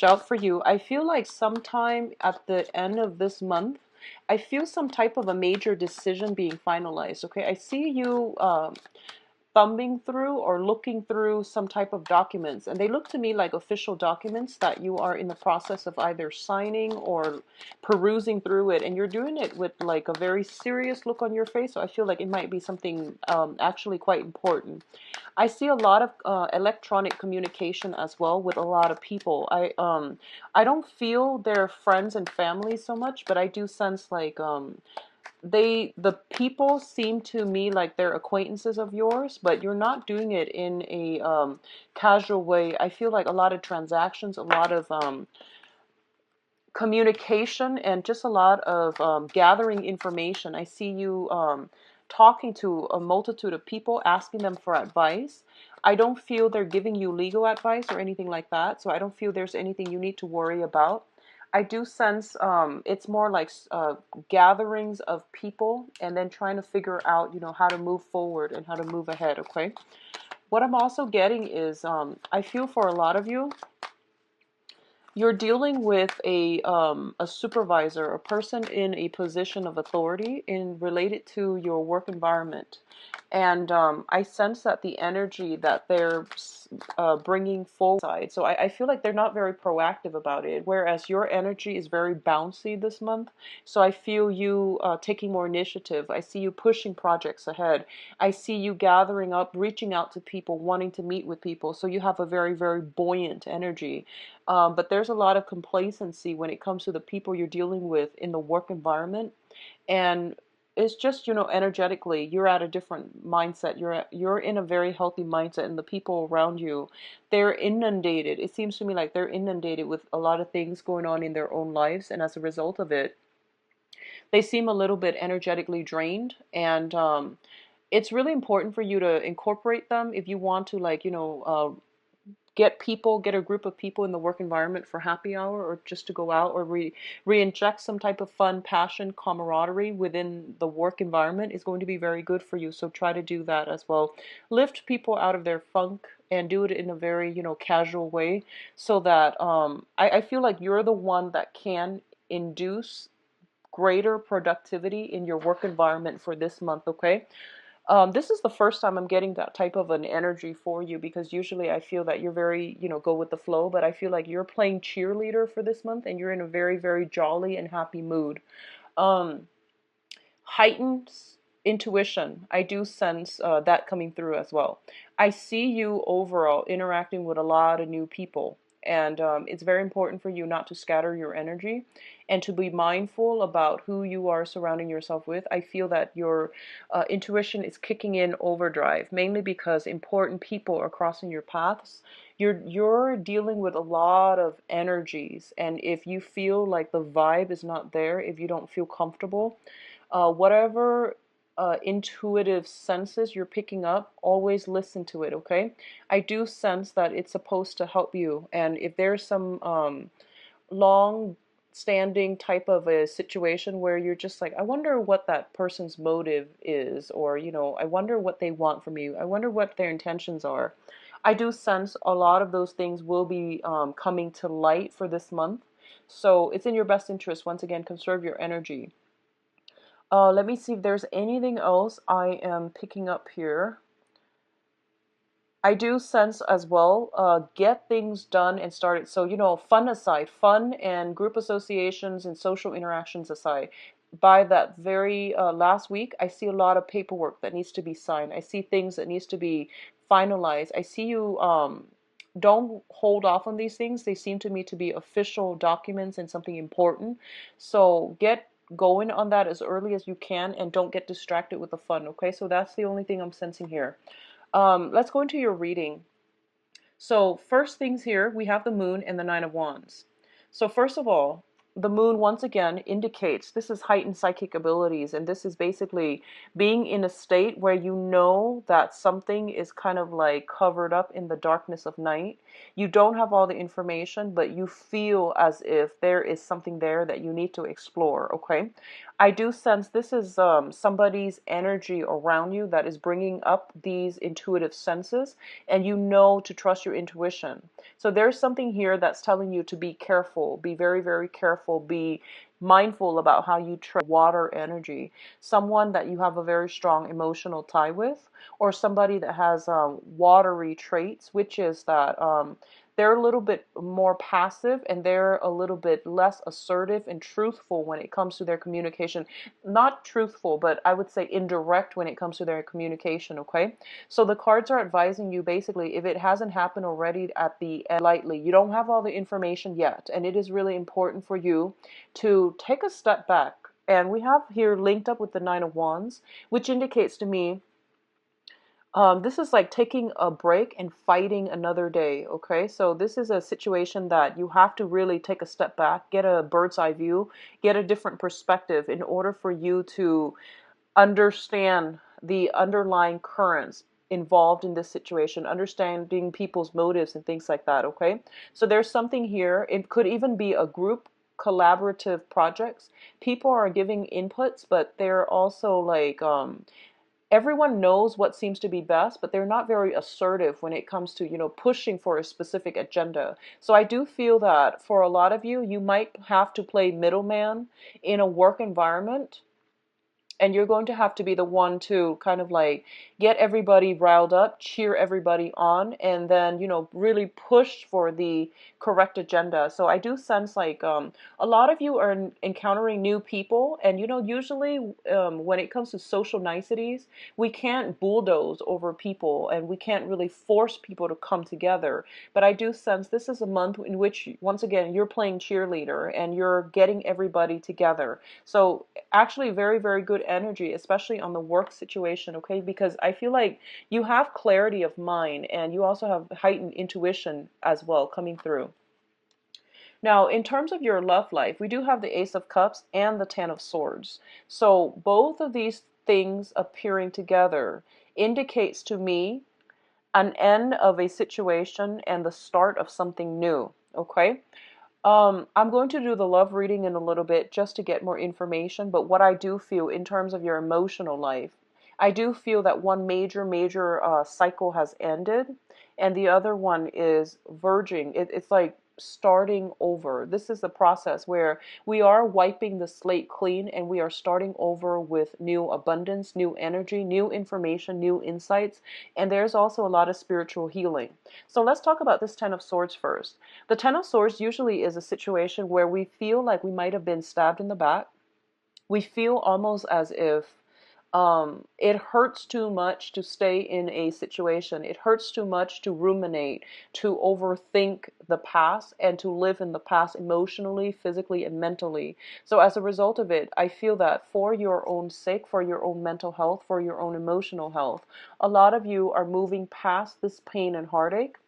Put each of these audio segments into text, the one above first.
Out for you. I feel like sometime at the end of this month, I feel some type of a major decision being finalized. Okay, I see you thumbing through or looking through some type of documents, and they look to me like official documents that you are in the process of either signing or perusing through it, and you're doing it with like a very serious look on your face. So I feel like it might be something actually quite important. I see a lot of electronic communication as well with a lot of people. I don't feel their friends and family so much, but I do sense like the people seem to me like they're acquaintances of yours, but you're not doing it in a casual way. I feel like a lot of transactions, a lot of communication, and just a lot of gathering information. I see you talking to a multitude of people, asking them for advice. I don't feel they're giving you legal advice or anything like that, so I don't feel there's anything you need to worry about. I do sense it's more like gatherings of people and then trying to figure out, how to move forward and how to move ahead, okay? What I'm also getting is I feel for a lot of you, you're dealing with a supervisor, a person in a position of authority in related to your work environment, and I sense that the energy that they're bringing forward. So I feel like they're not very proactive about it, whereas your energy is very bouncy this month. So I feel you taking more initiative. I see you pushing projects ahead. I see you gathering up, reaching out to people, wanting to meet with people. So you have a very, very buoyant energy. But there's a lot of complacency when it comes to the people you're dealing with in the work environment. And it's just, energetically, you're at a different mindset. You're in a very healthy mindset, and the people around you, they're inundated. It seems to me like they're inundated with a lot of things going on in their own lives, and as a result of it, they seem a little bit energetically drained. And it's really important for you to incorporate them if you want to, like, get a group of people in the work environment for happy hour, or just to go out, or re-inject some type of fun, passion, camaraderie within the work environment is going to be very good for you. So try to do that as well. Lift people out of their funk and do it in a very, casual way, so that I feel like you're the one that can induce greater productivity in your work environment for this month, okay? This is the first time I'm getting that type of an energy for you, because usually I feel that you're very, go with the flow, but I feel like you're playing cheerleader for this month and you're in a very, very jolly and happy mood. Um, Heightened intuition. I do sense that coming through as well. I see you overall interacting with a lot of new people. And it's very important for you not to scatter your energy and to be mindful about who you are surrounding yourself with. I feel that your intuition is kicking in overdrive, mainly because important people are crossing your paths. You're dealing with a lot of energies, and if you feel like the vibe is not there, if you don't feel comfortable, whatever intuitive senses you're picking up, always listen to it, okay? I do sense that it's supposed to help you, and if there's some long standing type of a situation where you're just like, I wonder what that person's motive is, or, I wonder what they want from you, I wonder what their intentions are. I do sense a lot of those things will be coming to light for this month. So it's in your best interest, once again, conserve your energy. Let me see if there's anything else I am picking up here. I do sense as well, get things done and started. So, fun aside, fun and group associations and social interactions aside, by that very last week, I see a lot of paperwork that needs to be signed. I see things that needs to be finalized. I see you, don't hold off on these things. They seem to me to be official documents and something important. So get going on that as early as you can, and don't get distracted with the fun, okay? So that's the only thing I'm sensing here. Let's go into your reading. So first things here, we have the moon and the nine of wands. So first of all, the moon once again indicates this is heightened psychic abilities, and this is basically being in a state where you know that something is kind of like covered up in the darkness of night. You don't have all the information, but you feel as if there is something there that you need to explore. Okay, I do sense this is somebody's energy around you that is bringing up these intuitive senses, and you know to trust your intuition. So there's something here that's telling you to be careful, be very, very careful, be mindful about how you treat water energy. Someone that you have a very strong emotional tie with, or somebody that has watery traits, which is that they're a little bit more passive and they're a little bit less assertive and truthful when it comes to their communication. Not truthful, but I would say indirect when it comes to their communication, okay? So the cards are advising you basically, if it hasn't happened already at the end, lightly, you don't have all the information yet, and it is really important for you to take a step back. And we have here linked up with the Nine of Wands, which indicates to me this is like taking a break and fighting another day, okay? So this is a situation that you have to really take a step back, get a bird's eye view, get a different perspective in order for you to understand the underlying currents involved in this situation, understanding people's motives and things like that, okay? So there's something here. It could even be a group collaborative projects. People are giving inputs, but they're also like everyone knows what seems to be best, but they're not very assertive when it comes to, pushing for a specific agenda. So I do feel that for a lot of you, you might have to play middleman in a work environment, and you're going to have to be the one to kind of like get everybody riled up, cheer everybody on, and then really push for the correct agenda. So I do sense like a lot of you are encountering new people, and usually when it comes to social niceties, we can't bulldoze over people and we can't really force people to come together. But I do sense this is a month in which once again you're playing cheerleader and you're getting everybody together. So actually very, very good energy, especially on the work situation, okay? Because I feel like you have clarity of mind and you also have heightened intuition as well coming through. Now, in terms of your love life, we do have the Ace of Cups and the Ten of Swords. So both of these things appearing together indicates to me an end of a situation and the start of something new, okay? I'm going to do the love reading in a little bit just to get more information, but what I do feel in terms of your emotional life, I do feel that one major, major cycle has ended, and the other one is verging. It's like starting over. This is the process where we are wiping the slate clean and we are starting over with new abundance, new energy, new information, new insights, and there's also a lot of spiritual healing. So let's talk about this Ten of Swords first. The Ten of Swords usually is a situation where we feel like we might have been stabbed in the back. We feel almost as if it hurts too much to stay in a situation. It hurts too much to ruminate, to overthink the past, and to live in the past emotionally, physically, and mentally. So as a result of it, I feel that for your own sake, for your own mental health, for your own emotional health, a lot of you are moving past this pain and heartache.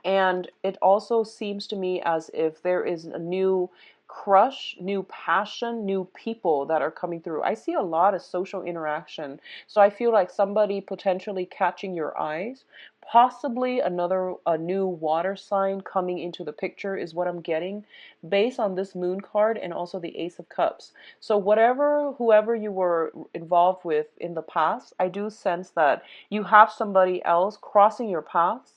And it also seems to me as if there is a new crush, new passion, new people that are coming through. I see a lot of social interaction. So I feel like somebody potentially catching your eyes, possibly a new water sign coming into the picture is what I'm getting based on this moon card and also the Ace of Cups. So whoever you were involved with in the past, I do sense that you have somebody else crossing your paths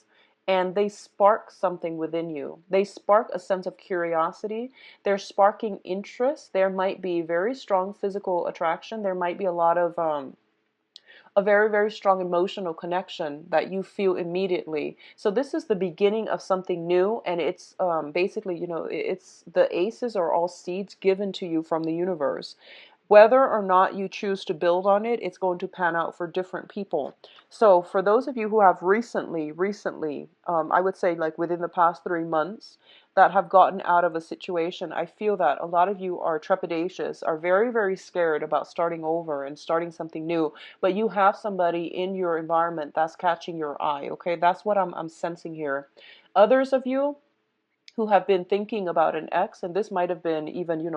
and they spark something within you. They spark a sense of curiosity. They're sparking interest. There might be very strong physical attraction. There might be a lot of a very, very strong emotional connection that you feel immediately. So this is the beginning of something new, and it's basically, it's the aces are all seeds given to you from the universe. Whether or not you choose to build on it, it's going to pan out for different people. So for those of you who have recently, I would say like within the past 3 months, that have gotten out of a situation, I feel that a lot of you are trepidatious, are very, very scared about starting over and starting something new, but you have somebody in your environment that's catching your eye, okay? That's what I'm sensing here. Others of you, who have been thinking about an ex, and this might have been even,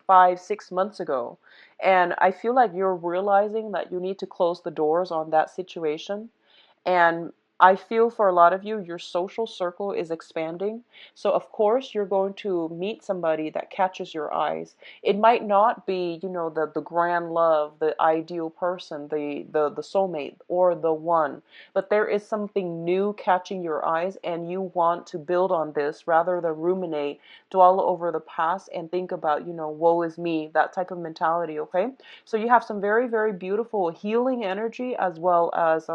5, 6 months ago. And I feel like you're realizing that you need to close the doors on that situation. And I feel for a lot of you, your social circle is expanding. So, of course, you're going to meet somebody that catches your eyes. It might not be, the grand love, the ideal person, the soulmate, or the one, but there is something new catching your eyes, and you want to build on this rather than ruminate, dwell over the past, and think about, woe is me, that type of mentality, okay? So, you have some very, very beautiful healing energy as well as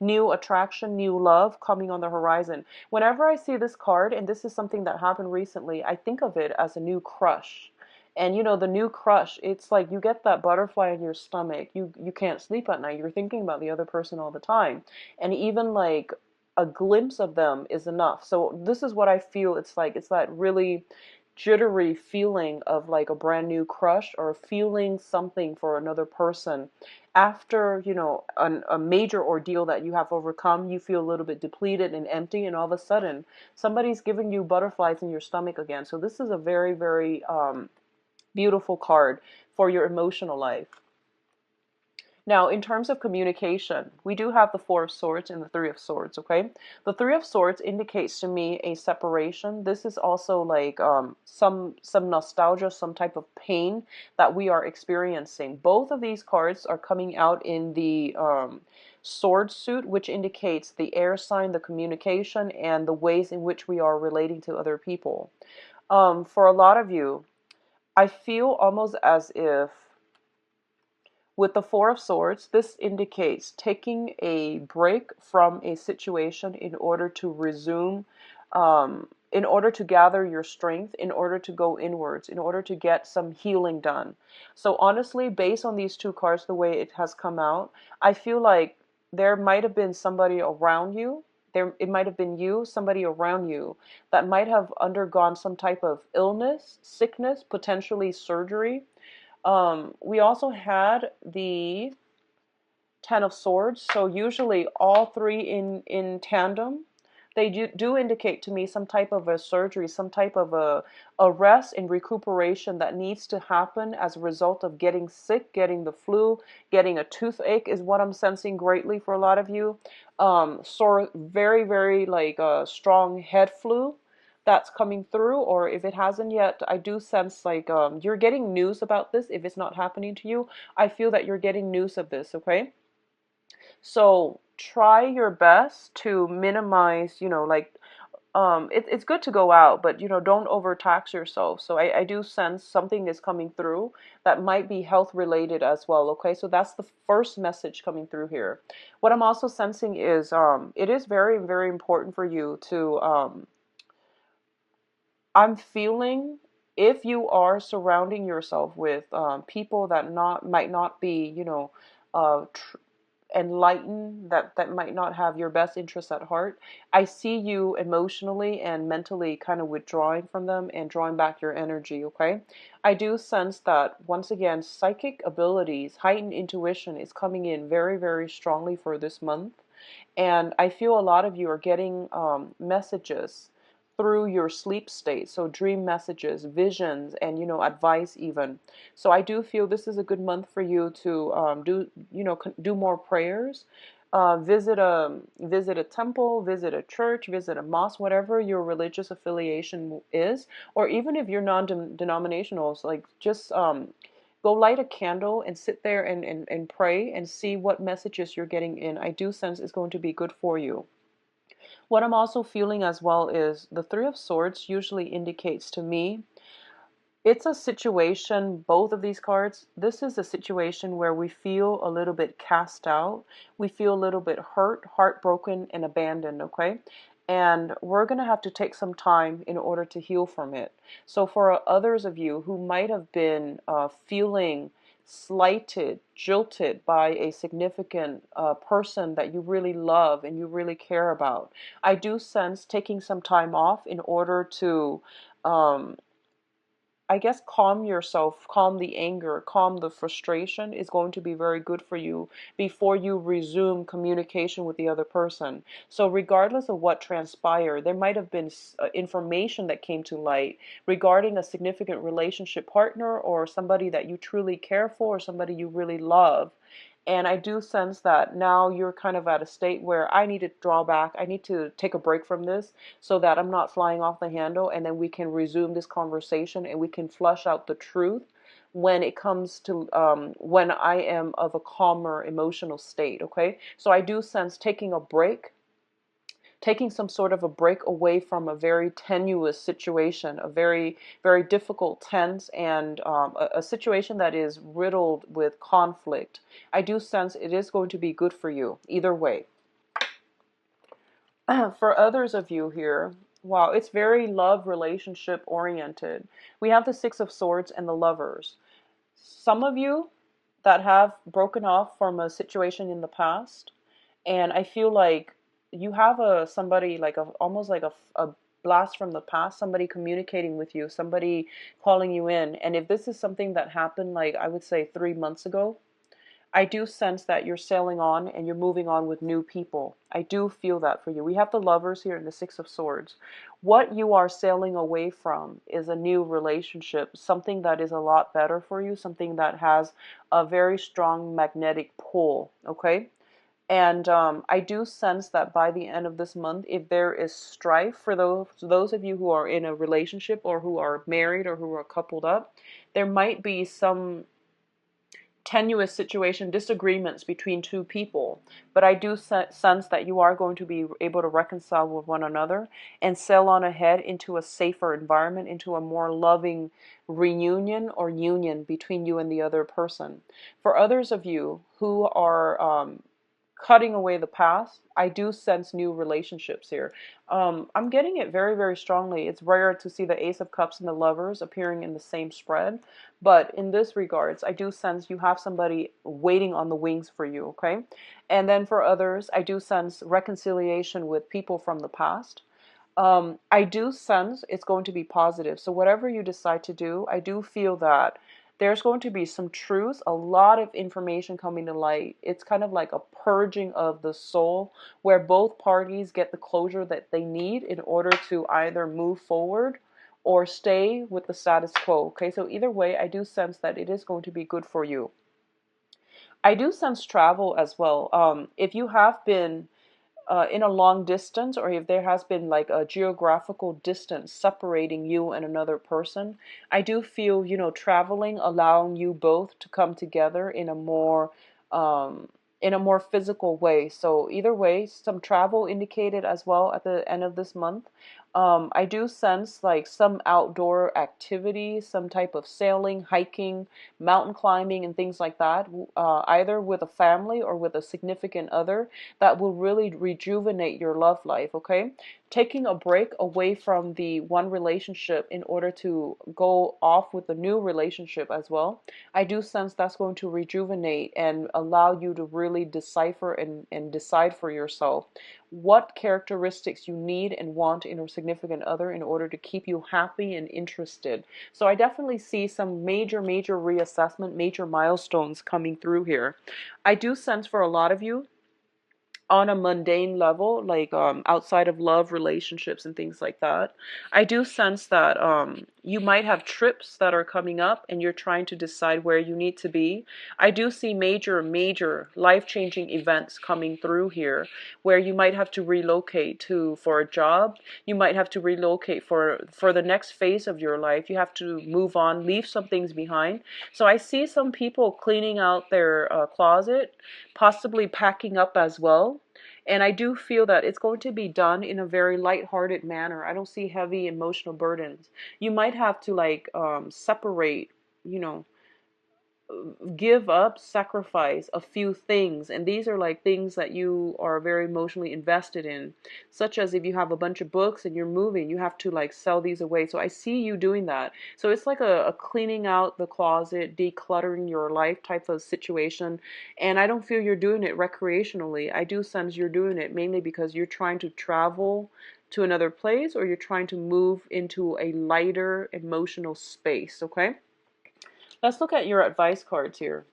new attraction, new love coming on the horizon. Whenever I see this card, and this is something that happened recently, I think of it as a new crush. And the new crush, it's like you get that butterfly in your stomach. You can't sleep at night. You're thinking about the other person all the time. And even like a glimpse of them is enough. So this is what I feel it's like. It's that really jittery feeling of like a brand new crush or feeling something for another person after a major ordeal that you have overcome. You feel a little bit depleted and empty, and all of a sudden somebody's giving you butterflies in your stomach again. So this is a very, very beautiful card for your emotional life. Now, in terms of communication, we do have the Four of Swords and the Three of Swords, okay? The Three of Swords indicates to me a separation. This is also like some nostalgia, some type of pain that we are experiencing. Both of these cards are coming out in the sword suit, which indicates the air sign, the communication, and the ways in which we are relating to other people. For a lot of you, I feel almost as if with the Four of Swords, this indicates taking a break from a situation in order to resume, in order to gather your strength, in order to go inwards, in order to get some healing done. So honestly, based on these two cards, the way it has come out, I feel like there might have been somebody around you. It might have been you, somebody around you that might have undergone some type of illness, sickness, potentially surgery. We also had the Ten of Swords, so usually all three in tandem. They do indicate to me some type of a surgery, some type of a rest and recuperation that needs to happen as a result of getting sick, getting the flu, getting a toothache is what I'm sensing greatly for a lot of you. Sore, very, very like strong head flu that's coming through, or if it hasn't yet, I do sense like you're getting news about this. If it's not happening to you, I feel that you're getting news of this, okay? So try your best to minimize, like it's good to go out, but don't overtax yourself. So I do sense something is coming through that might be health related as well. Okay, so that's the first message coming through here. What I'm also sensing is it is very, very important for you to I'm feeling if you are surrounding yourself with people that not might not be, enlightened, that might not have your best interests at heart. I see you emotionally and mentally kind of withdrawing from them and drawing back your energy, okay? I do sense that once again, psychic abilities, heightened intuition is coming in very, very strongly for this month. And I feel a lot of you are getting messages through your sleep state. So dream messages, visions, and advice even. So I do feel this is a good month for you to do more prayers. Visit a temple, visit a church, visit a mosque, whatever your religious affiliation is, or even if you're non-denominational, so like just go light a candle and sit there and pray and see what messages you're getting in. I do sense it's going to be good for you. What I'm also feeling as well is the Three of Swords usually indicates to me it's a situation, both of these cards, this is a situation where we feel a little bit cast out. We feel a little bit hurt, heartbroken, and abandoned, okay? And we're going to have to take some time in order to heal from it. So for others of you who might have been feeling slighted, jilted by a significant person that you really love and you really care about, I do sense taking some time off in order to um, I guess calm yourself, calm the anger, calm the frustration is going to be very good for you before you resume communication with the other person. So regardless of what transpired, there might have been information that came to light regarding a significant relationship partner or somebody that you truly care for or somebody you really love. And I do sense that now you're kind of at a state where I need to draw back. I need to take a break from this so that I'm not flying off the handle, and then we can resume this conversation and we can flush out the truth when it comes to when I am of a calmer emotional state. Okay, so I do sense taking a break, taking some sort of a break away from a very tenuous situation, a very, very difficult, tense, and a situation that is riddled with conflict. I do sense it is going to be good for you either way. For others of you here, wow, it's very love relationship oriented. We have the Six of Swords and the Lovers. Some of you that have broken off from a situation in the past, and I feel like you have a somebody like a almost like a blast from the past, somebody communicating with you, somebody calling you in. And if this is something that happened, like I would say 3 months ago, I do sense that you're sailing on and you're moving on with new people. I do feel that for you. We have the Lovers here and the Six of Swords. What you are sailing away from is a new relationship, something that is a lot better for you, something that has a very strong magnetic pull, okay? And I do sense that by the end of this month, if there is strife for those of you who are in a relationship or who are married or who are coupled up, there might be some tenuous situation, disagreements between two people. But I do sense that you are going to be able to reconcile with one another and sail on ahead into a safer environment, into a more loving reunion or union between you and the other person. For others of you who are cutting away the past, I do sense new relationships here. I'm getting it very, very strongly. It's rare to see the Ace of Cups and the Lovers appearing in the same spread, but in this regards, I do sense you have somebody waiting on the wings for you, okay? And then for others, I do sense reconciliation with people from the past. I do sense it's going to be positive. So whatever you decide to do, I do feel that there's going to be some truth, a lot of information coming to light. It's kind of like a purging of the soul where both parties get the closure that they need in order to either move forward or stay with the status quo. Okay, so either way, I do sense that it is going to be good for you. I do sense travel as well. If you have been in a long distance, or if there has been like a geographical distance separating you and another person, I do feel, traveling, allowing you both to come together um, in a more physical way. So either way, some travel indicated as well at the end of this month. I do sense like some outdoor activity, some type of sailing, hiking, mountain climbing, and things like that, either with a family or with a significant other, that will really rejuvenate your love life, okay? Taking a break away from the one relationship in order to go off with a new relationship as well. I do sense that's going to rejuvenate and allow you to really decipher and decide for yourself what characteristics you need and want in a significant other in order to keep you happy and interested. So I definitely see some major, major reassessment, major milestones coming through here. I do sense for a lot of you, on a mundane level, like outside of love, relationships, and things like that, I do sense that you might have trips that are coming up and you're trying to decide where you need to be. I do see major, major life-changing events coming through here where you might have to relocate to for a job. You might have to relocate for the next phase of your life. You have to move on, leave some things behind. So I see some people cleaning out their closet, possibly packing up as well. And I do feel that it's going to be done in a very light-hearted manner. I don't see heavy emotional burdens. You might have to like separate, you know, give up, sacrifice a few things. And these are like things that you are very emotionally invested in, such as if you have a bunch of books and you're moving, you have to like sell these away. So I see you doing that. So it's like a cleaning out the closet, decluttering your life type of situation. And I don't feel you're doing it recreationally. I do sense you're doing it mainly because you're trying to travel, to another place, or you're trying to move into a lighter emotional space, okay? Let's look at your advice cards here.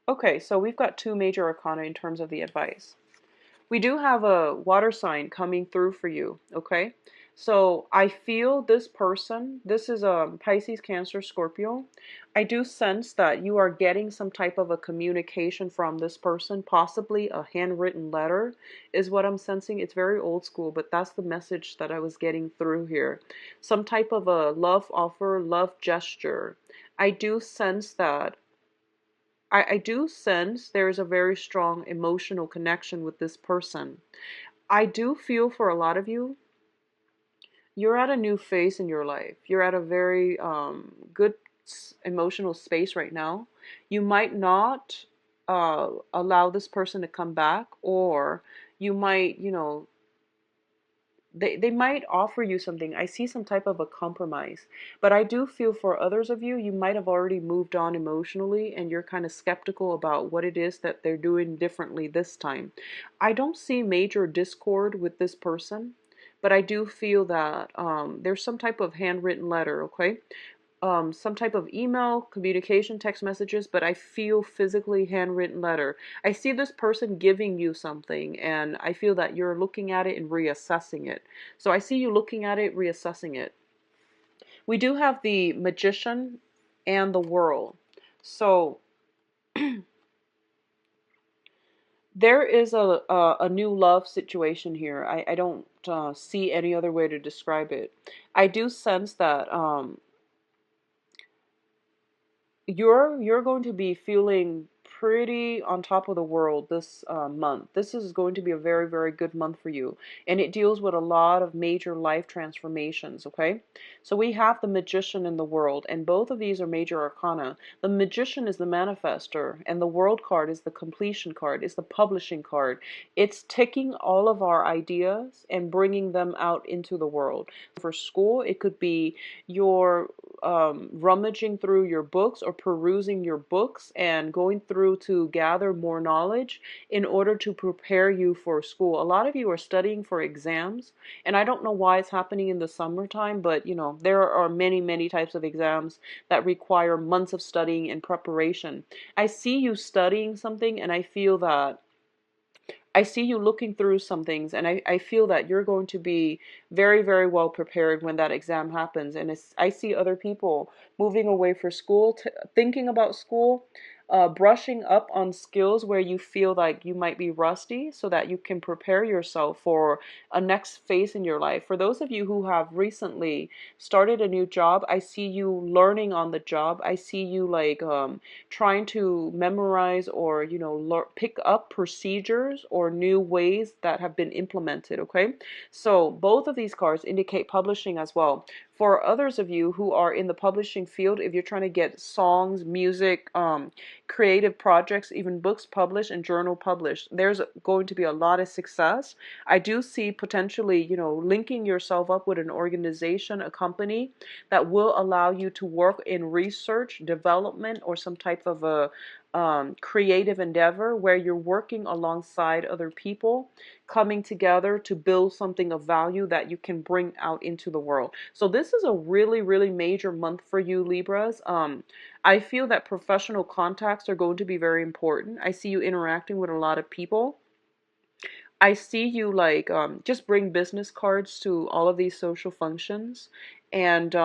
Okay, so we've got two major arcana in terms of the advice. We do have a water sign coming through for you, okay? So I feel this person, this is a Pisces, Cancer, Scorpio. I do sense that you are getting some type of a communication from this person, possibly a handwritten letter is what I'm sensing. It's very old school, but that's the message that I was getting through here. Some type of a love offer, love gesture. I do sense that I do sense there's a very strong emotional connection with this person. I do feel for a lot of you, you're at a new phase in your life. You're at a very good emotional space right now. You might not allow this person to come back, or you might, they might offer you something. I see some type of a compromise. But I do feel for others of you, you might have already moved on emotionally and you're kind of skeptical about what it is that they're doing differently this time. I don't see major discord with this person, but I do feel that there's some type of handwritten letter, okay? Some type of email, communication, text messages, but I feel physically handwritten letter. I see this person giving you something, and I feel that you're looking at it and reassessing it. So I see you looking at it, reassessing it. We do have the Magician and the World. So there is a new love situation here. I don't see any other way to describe it. I do sense that you're going to be feeling pretty on top of the world this month. This is going to be a very, very good month for you. And it deals with a lot of major life transformations, okay? So we have the Magician and the World, and both of these are major arcana. The Magician is the manifester, and the World card is the completion card, is the publishing card. It's taking all of our ideas and bringing them out into the world. For school, it could be your rummaging through your books or perusing your books and going through to gather more knowledge in order to prepare you for school. A lot of you are studying for exams, and I don't know why it's happening in the summertime, but there are many, many types of exams that require months of studying and preparation. I see you studying something, and I feel that I see you looking through some things, and I feel that you're going to be very, very well prepared when that exam happens. And I see other people moving away for school, thinking about school, brushing up on skills where you feel like you might be rusty so that you can prepare yourself for a next phase in your life. For those of you who have recently started a new job, I see you learning on the job. I see you like trying to memorize or pick up procedures or new ways that have been implemented, okay? So both of these cards indicate publishing as well. For others of you who are in the publishing field, if you're trying to get songs, music, creative projects, even books published and journal published, there's going to be a lot of success. I do see potentially, linking yourself up with an organization, a company that will allow you to work in research, development, or some type of a creative endeavor where you're working alongside other people, coming together to build something of value that you can bring out into the world. So this is a really, really major month for you, Libras. I feel that professional contacts are going to be very important. I see you interacting with a lot of people. I see you like just bring business cards to all of these social functions, and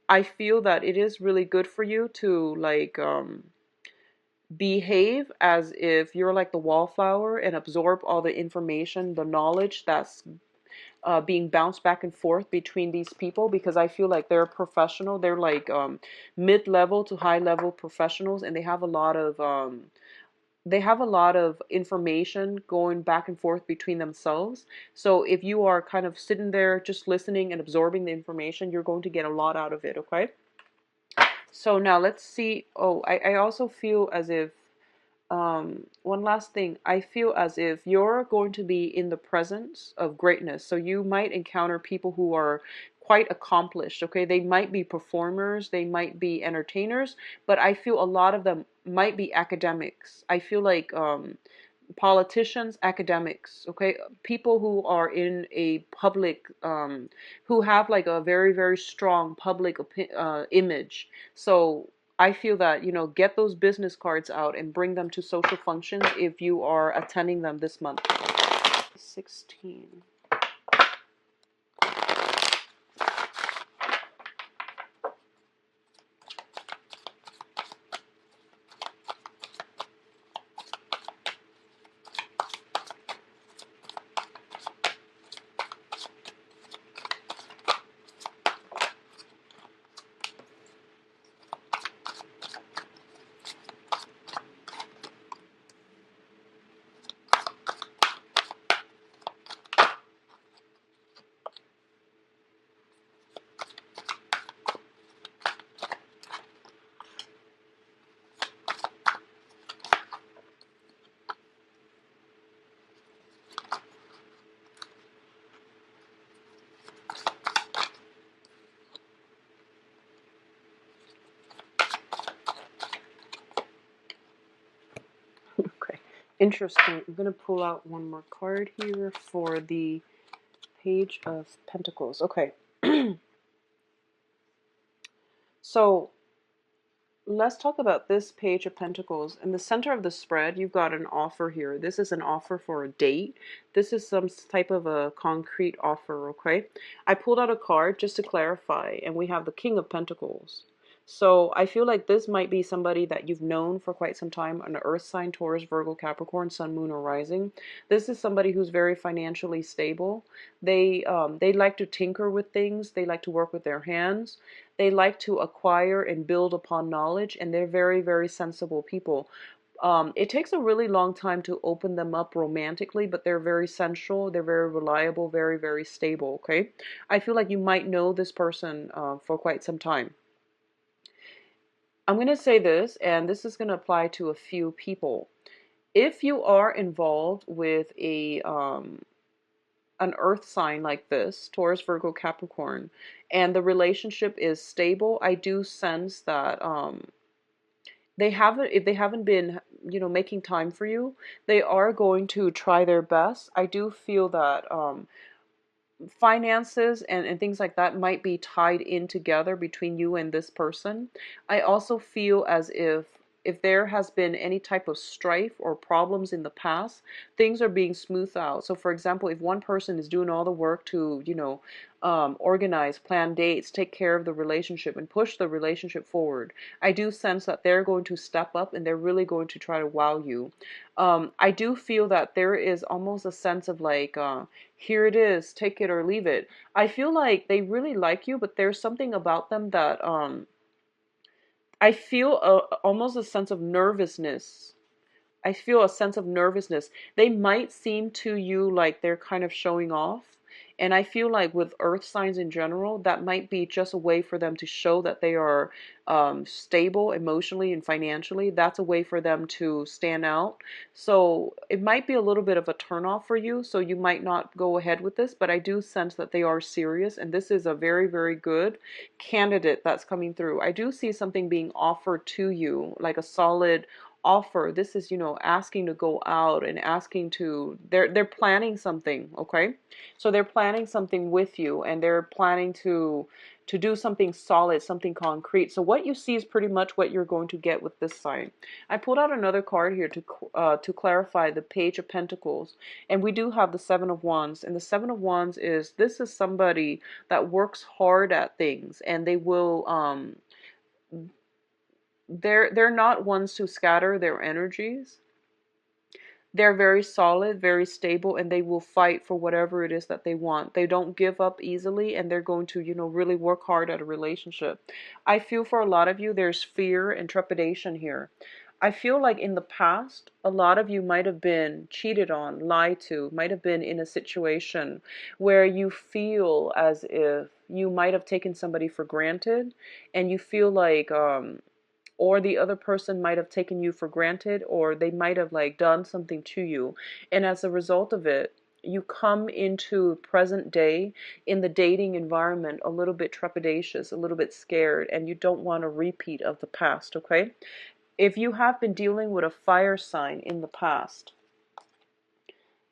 I feel that it is really good for you to like behave as if you're like the wallflower and absorb all the information, the knowledge that's being bounced back and forth between these people, because I feel like they're professional. They're like mid-level to high-level professionals, and they have a lot of information going back and forth between themselves. So if you are kind of sitting there just listening and absorbing the information, you're going to get a lot out of it, okay? So now let's see. Oh, I also feel as if one last thing, I feel as if you're going to be in the presence of greatness. So you might encounter people who are quite accomplished, okay? They might be performers, they might be entertainers, but I feel a lot of them might be academics. I feel like politicians, academics, okay, people who are in a public, who have like a very, very strong public image. So I feel that, get those business cards out and bring them to social functions if you are attending them this month. 16. Okay, interesting. I'm going to pull out one more card here for the Page of Pentacles. Okay. So let's talk about this Page of Pentacles. In the center of the spread, you've got an offer here. This is an offer for a date. This is some type of a concrete offer, okay? I pulled out a card just to clarify, and we have the King of Pentacles. So I feel like this might be somebody that you've known for quite some time, an earth sign, Taurus, Virgo, Capricorn, Sun, Moon, or Rising. This is somebody who's very financially stable. They like to tinker with things. They like to work with their hands. They like to acquire and build upon knowledge, and they're very, very sensible people. It takes a really long time to open them up romantically, but they're very sensual, they're very reliable, very, very stable, okay? I feel like you might know this person for quite some time. I'm going to say this, and this is going to apply to a few people. If you are involved with an earth sign like this, Taurus, Virgo, Capricorn, and the relationship is stable, I do sense that they haven't, if they haven't been, making time for you, they are going to try their best. I do feel that finances and things like that might be tied in together between you and this person. I also feel as if there has been any type of strife or problems in the past, things are being smoothed out. So for example, if one person is doing all the work to, organize, plan dates, take care of the relationship and push the relationship forward, I do sense that they're going to step up and they're really going to try to wow you. I do feel that there is almost a sense of like, here it is, take it or leave it. I feel like they really like you, but there's something about them that I feel almost a sense of nervousness. I feel a sense of nervousness. They might seem to you like they're kind of showing off. And I feel like with earth signs in general, that might be just a way for them to show that they are stable emotionally and financially. That's a way for them to stand out. So it might be a little bit of a turnoff for you. So you might not go ahead with this, but I do sense that they are serious. And this is a very, very good candidate that's coming through. I do see something being offered to you, like a solid offer. This is, asking to go out and asking to, they're planning something, okay? So they're planning something with you, and they're planning to do something solid, something concrete. So what you see is pretty much what you're going to get with this sign. I pulled out another card here to clarify the Page of Pentacles, and we do have the Seven of Wands. And the Seven of Wands is, this is somebody that works hard at things, and they will they're not ones to scatter their energies. They're very solid, very stable, and they will fight for whatever it is that they want. They don't give up easily, and they're going to, really work hard at a relationship. I feel for a lot of you, there's fear and trepidation here. I feel like in the past, a lot of you might have been cheated on, lied to, might have been in a situation where you feel as if you might have taken somebody for granted, and you feel like, or the other person might have taken you for granted, or they might have like done something to you, and as a result of it, you come into present day in the dating environment a little bit trepidatious, a little bit scared, and you don't want a repeat of the past, okay? If you have been dealing with a fire sign in the past,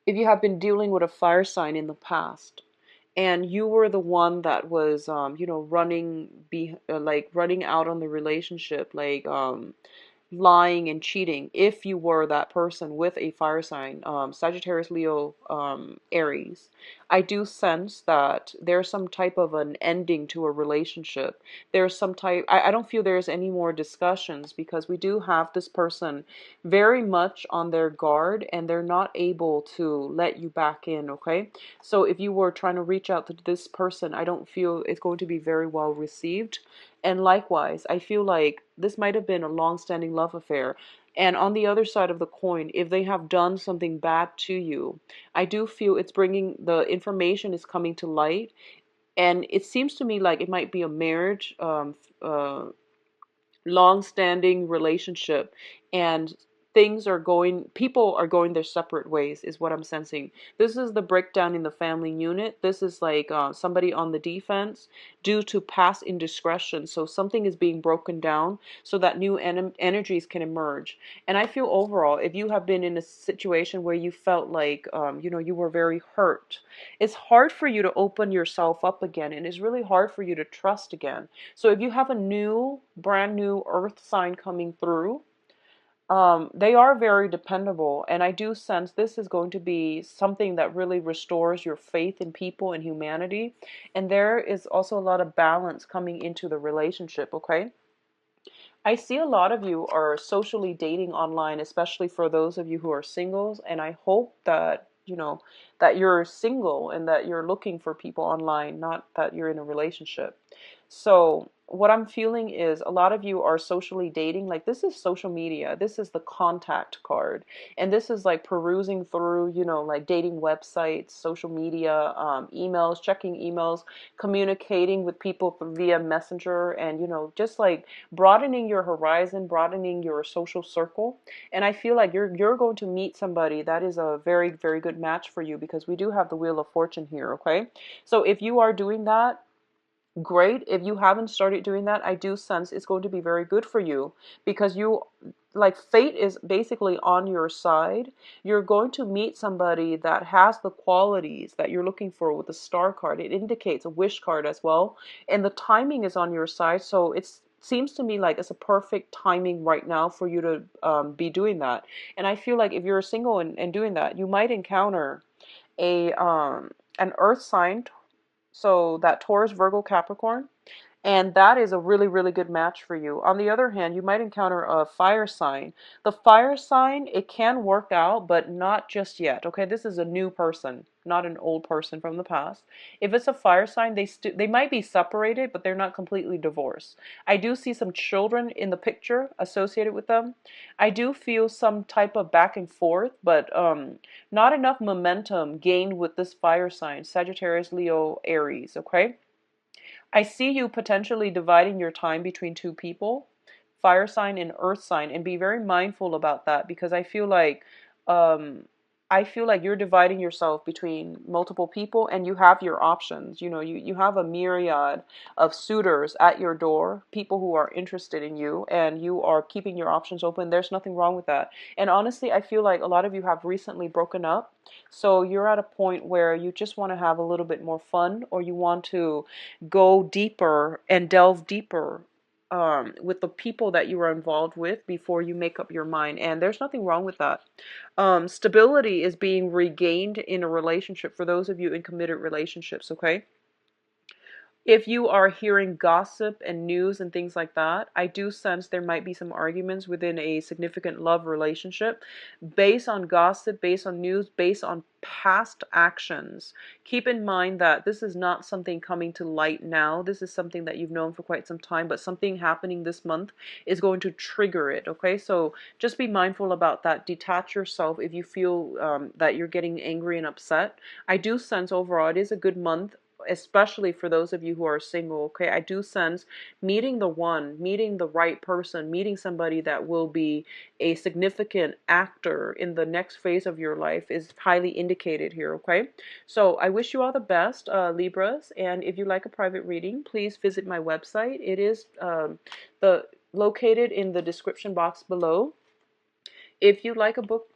if you have been dealing with a fire sign in the past, and you were the one that was, like running out on the relationship, like, lying and cheating, if you were that person with a fire sign, Sagittarius, Leo, Aries, I do sense that there's some type of an ending to a relationship. There's some type, I don't feel there's any more discussions, because we do have this person very much on their guard, and they're not able to let you back in, okay? So if you were trying to reach out to this person, I don't feel it's going to be very well received. And likewise, I feel like this might have been a long-standing love affair. And on the other side of the coin, if they have done something bad to you, I do feel it's bringing, the information is coming to light. And it seems to me like it might be a marriage, long-standing relationship, and people are going their separate ways, is what I'm sensing. This is the breakdown in the family unit. This is like, somebody on the defense due to past indiscretion. So something is being broken down so that new energies can emerge. And I feel overall, if you have been in a situation where you felt like, you were very hurt, it's hard for you to open yourself up again, and it's really hard for you to trust again. So if you have a brand new earth sign coming through, they are very dependable. And I do sense this is going to be something that really restores your faith in people and humanity. And there is also a lot of balance coming into the relationship, okay? I see a lot of you are socially dating online, especially for those of you who are singles, and I hope that, that you're single and that you're looking for people online, not that you're in a relationship. So, what I'm feeling is a lot of you are socially dating. Like, this is social media. This is the contact card. And this is like perusing through, like dating websites, social media, emails, checking emails, communicating with people via Messenger, and, just like broadening your horizon, broadening your social circle. And I feel like you're going to meet somebody that is a very, very good match for you, because we do have the Wheel of Fortune here, okay? So if you are doing that, great. If you haven't started doing that, I do sense it's going to be very good for you, because like, fate is basically on your side. You're going to meet somebody that has the qualities that you're looking for with the star card. It indicates a wish card as well. And the timing is on your side. So it seems to me like it's a perfect timing right now for you to, be doing that. And I feel like if you're single and doing that, you might encounter an earth sign, so that Taurus, Virgo, Capricorn, and that is a really, really good match for you. On the other hand, you might encounter a fire sign. The fire sign, it can work out, but not just yet. Okay, this is a new person, not an old person from the past. If it's a fire sign, they might be separated, but they're not completely divorced. I do see some children in the picture associated with them. I do feel some type of back and forth, but not enough momentum gained with this fire sign, Sagittarius, Leo, Aries. Okay. I see you potentially dividing your time between two people, fire sign and earth sign, and be very mindful about that, because um I feel like you're dividing yourself between multiple people, and you have your options. You have a myriad of suitors at your door, people who are interested in you, and you are keeping your options open. There's nothing wrong with that. And honestly, I feel like a lot of you have recently broken up. So you're at a point where you just want to have a little bit more fun, or you want to go deeper and delve deeper, with the people that you are involved with before you make up your mind. And there's nothing wrong with that. Stability is being regained in a relationship for those of you in committed relationships, okay? If you are hearing gossip and news and things like that, I do sense there might be some arguments within a significant love relationship based on gossip, based on news, based on past actions. Keep in mind that this is not something coming to light now. This is something that you've known for quite some time, but something happening this month is going to trigger it, okay? So just be mindful about that. Detach yourself if you feel, that you're getting angry and upset. I do sense overall it is a good month, especially for those of you who are single, okay? I do sense meeting the one, meeting the right person, meeting somebody that will be a significant actor in the next phase of your life is highly indicated here, okay? So I wish you all the best, Libras, and if you like a private reading, please visit my website. It is located in the description box below. If you'd like a book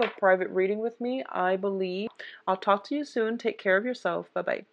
a private reading with me, I believe I'll talk to you soon. Take care of yourself. Bye bye.